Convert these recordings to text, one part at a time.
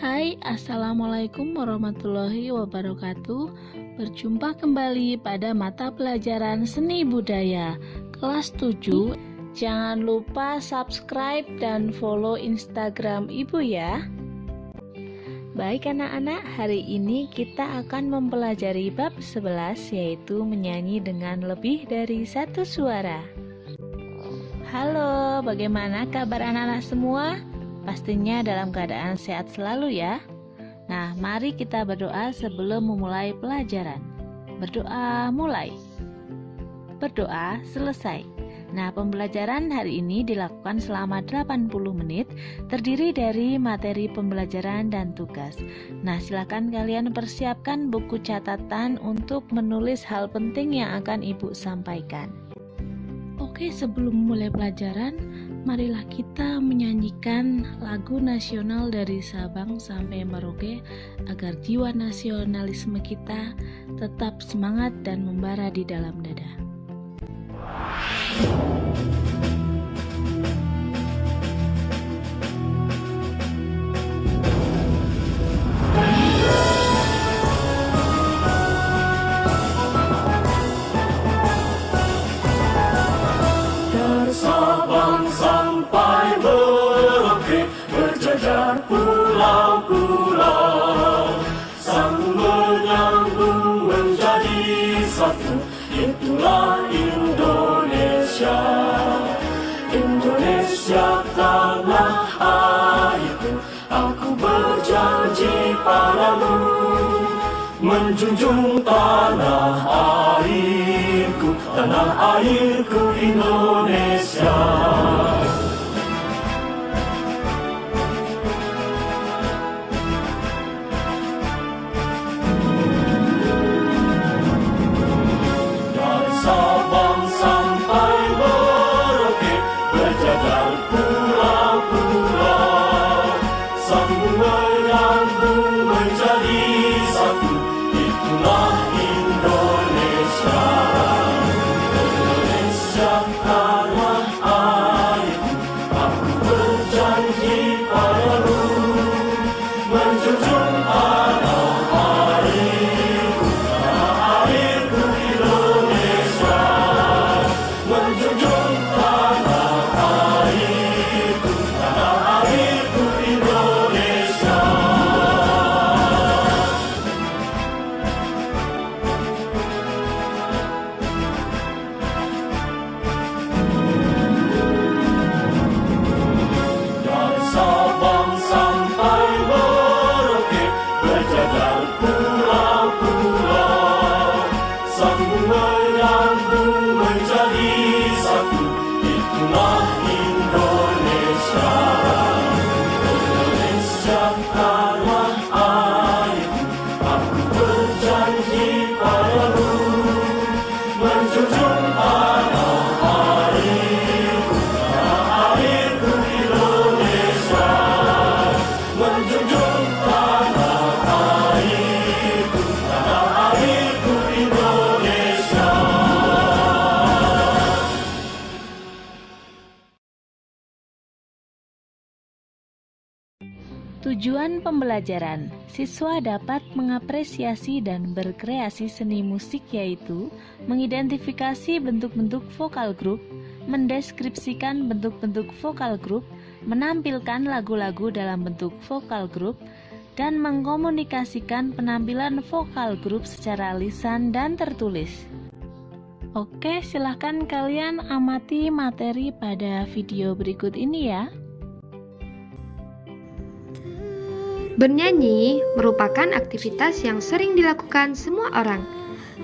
Hai, Assalamualaikum warahmatullahi wabarakatuh. Berjumpa kembali pada mata pelajaran seni budaya kelas 7. Jangan lupa subscribe dan follow Instagram Ibu ya. Baik anak-anak, hari ini kita akan mempelajari bab 11, yaitu menyanyi dengan lebih dari satu suara. Halo, bagaimana kabar anak-anak semua? Pastinya dalam keadaan sehat selalu ya. Nah, mari kita berdoa sebelum memulai pelajaran. Berdoa mulai. Berdoa selesai. Nah, pembelajaran hari ini dilakukan selama 80 menit, terdiri dari materi pembelajaran dan tugas. Nah, silakan kalian persiapkan buku catatan untuk menulis hal penting yang akan Ibu sampaikan. Oke, sebelum mulai pelajaran, marilah kita menyanyikan lagu nasional dari Sabang sampai Merauke agar jiwa nasionalisme kita tetap semangat dan membara di dalam dada. Dari Sabang sampai Merauke berjajar pulau-pulau, sambung menyambung menjadi satu. Itulah Indonesia, Indonesia tanah airku. Aku berjanji padamu, menjunjung tanah airku, tanah airku Indonesia. Dari Sabang sampai Merauke berjajar pulau-pulau, sambung menyambung menjadi satu. Itulah Indonesia, Indonesia tanah airku. Aku berjanji padamu, menjunjung tanah airku, tanah airku Indonesia, menjunjung tanah airku, tanah airku Indonesia. Dari Sabang sampai Merauke berjajar pulau-pulau, sambung menyambung menjadi satu. Itulah Indonesia, Indonesia tanah airku. Aku berjanji padamu, menjunjung tanah airku, tanah airku Indonesia, menjunjung tanah airku, tanah airku Indonesia. Tujuan pembelajaran, siswa dapat mengapresiasi dan berkreasi seni musik, yaitu mengidentifikasi bentuk-bentuk vokal grup, mendeskripsikan bentuk-bentuk vokal grup, menampilkan lagu-lagu dalam bentuk vokal grup, dan mengkomunikasikan penampilan vokal grup secara lisan dan tertulis. Oke, silahkan kalian amati materi pada video berikut ini ya. Bernyanyi merupakan aktivitas yang sering dilakukan semua orang.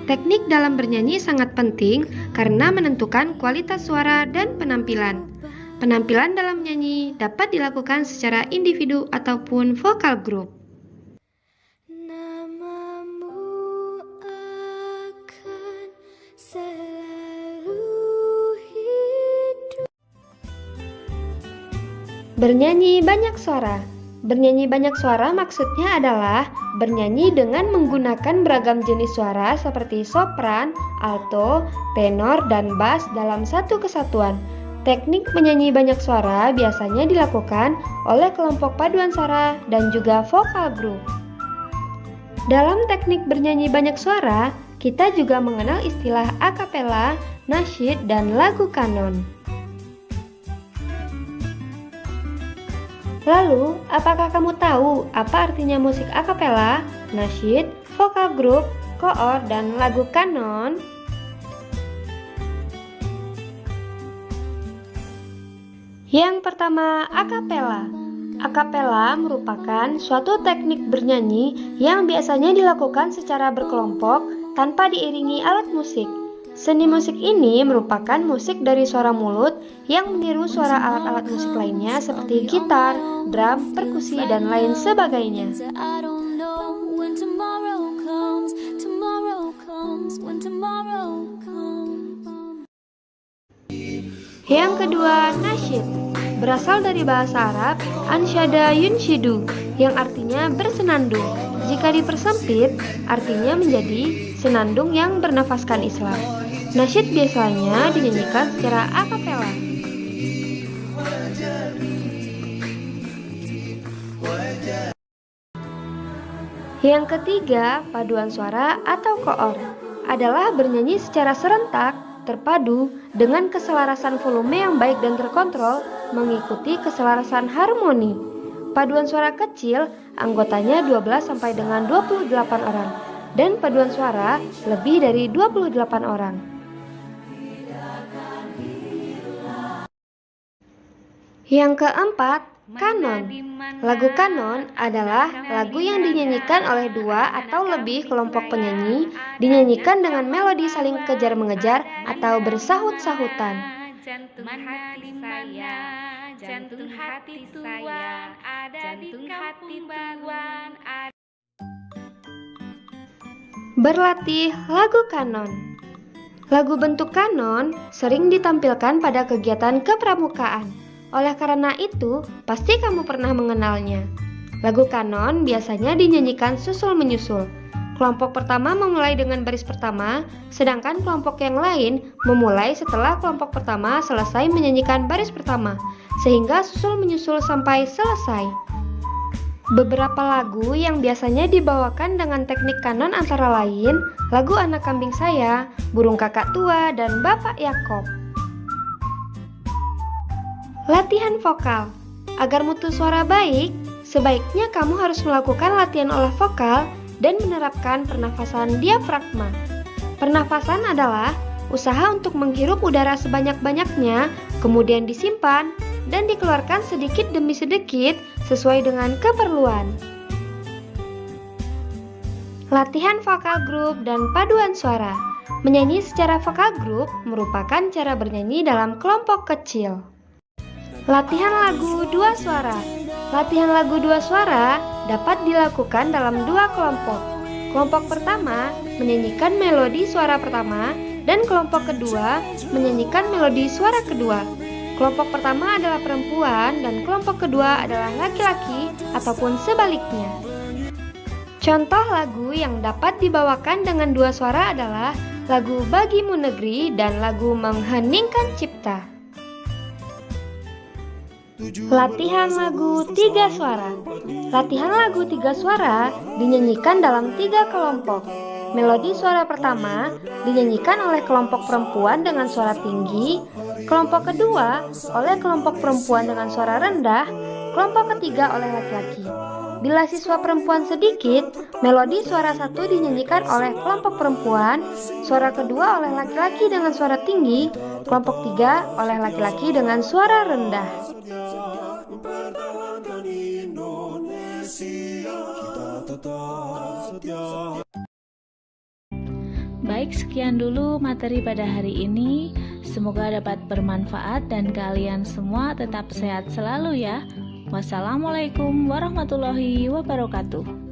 Teknik dalam bernyanyi sangat penting karena menentukan kualitas suara dan penampilan. Penampilan dalam menyanyi dapat dilakukan secara individu ataupun vokal grup. Namamu akan selalu hidup. Bernyanyi banyak suara. Bernyanyi banyak suara maksudnya adalah bernyanyi dengan menggunakan beragam jenis suara seperti sopran, alto, tenor, dan bass dalam satu kesatuan. Teknik menyanyi banyak suara biasanya dilakukan oleh kelompok paduan suara dan juga vokal group. Dalam teknik bernyanyi banyak suara, kita juga mengenal istilah akapela, nasyid, dan lagu kanon. Lalu, apakah kamu tahu apa artinya musik akapela, nasyid, vokal group, koor, dan lagu kanon? Yang pertama, akapela. Akapela merupakan suatu teknik bernyanyi yang biasanya dilakukan secara berkelompok tanpa diiringi alat musik. Seni musik ini merupakan musik dari suara mulut yang meniru suara alat-alat musik lainnya seperti gitar, drum, perkusi, dan lain sebagainya. Yang kedua, nasyid. Berasal dari bahasa Arab ansyada yunshidu yang artinya bersenandung. Jika dipersempit, artinya menjadi senandung yang bernafaskan Islam. Nasyid biasanya dinyanyikan secara akapela. Yang ketiga, paduan suara atau koor adalah bernyanyi secara serentak, terpadu dengan keselarasan volume yang baik dan terkontrol mengikuti keselarasan harmoni. Paduan suara kecil anggotanya 12 sampai dengan 28 orang dan paduan suara lebih dari 28 orang. Yang keempat, kanon. Lagu kanon adalah lagu yang dinyanyikan oleh dua atau lebih kelompok penyanyi, dinyanyikan dengan melodi saling kejar-mengejar atau bersahut-sahutan. Jantung hati saya, jantung hati tuan, ada di kampung Baluan. Berlatih lagu kanon. Lagu bentuk kanon sering ditampilkan pada kegiatan kepramukaan. Oleh karena itu, pasti kamu pernah mengenalnya. Lagu kanon biasanya dinyanyikan susul-menyusul. Kelompok pertama memulai dengan baris pertama, sedangkan kelompok yang lain memulai setelah kelompok pertama selesai menyanyikan baris pertama, sehingga susul-menyusul sampai selesai. Beberapa lagu yang biasanya dibawakan dengan teknik kanon antara lain lagu Anak Kambing Saya, Burung Kakak Tua, dan Bapak Yakob. Latihan vokal. Agar mutu suara baik, sebaiknya kamu harus melakukan latihan olah vokal dan menerapkan pernafasan diafragma. Pernafasan adalah usaha untuk menghirup udara sebanyak-banyaknya, kemudian disimpan dan dikeluarkan sedikit demi sedikit sesuai dengan keperluan. Latihan vokal grup dan paduan suara. Menyanyi secara vokal grup merupakan cara bernyanyi dalam kelompok kecil. Latihan lagu dua suara. Latihan lagu dua suara dapat dilakukan dalam dua kelompok. Kelompok pertama menyanyikan melodi suara pertama dan kelompok kedua menyanyikan melodi suara kedua. Kelompok pertama adalah perempuan dan kelompok kedua adalah laki-laki ataupun sebaliknya. Contoh lagu yang dapat dibawakan dengan dua suara adalah lagu Bagimu Negeri dan lagu Mengheningkan Cipta. Latihan lagu tiga suara. Latihan lagu tiga suara dinyanyikan dalam tiga kelompok. Melodi suara pertama dinyanyikan oleh kelompok perempuan dengan suara tinggi, kelompok kedua oleh kelompok perempuan dengan suara rendah, kelompok ketiga oleh laki-laki. Bila siswa perempuan sedikit, melodi suara satu dinyanyikan oleh kelompok perempuan, suara kedua oleh laki-laki dengan suara tinggi, kelompok tiga oleh laki-laki dengan suara rendah. Baik, sekian dulu materi pada hari ini. Semoga dapat bermanfaat dan kalian semua tetap sehat selalu ya. Wassalamualaikum warahmatullahi wabarakatuh.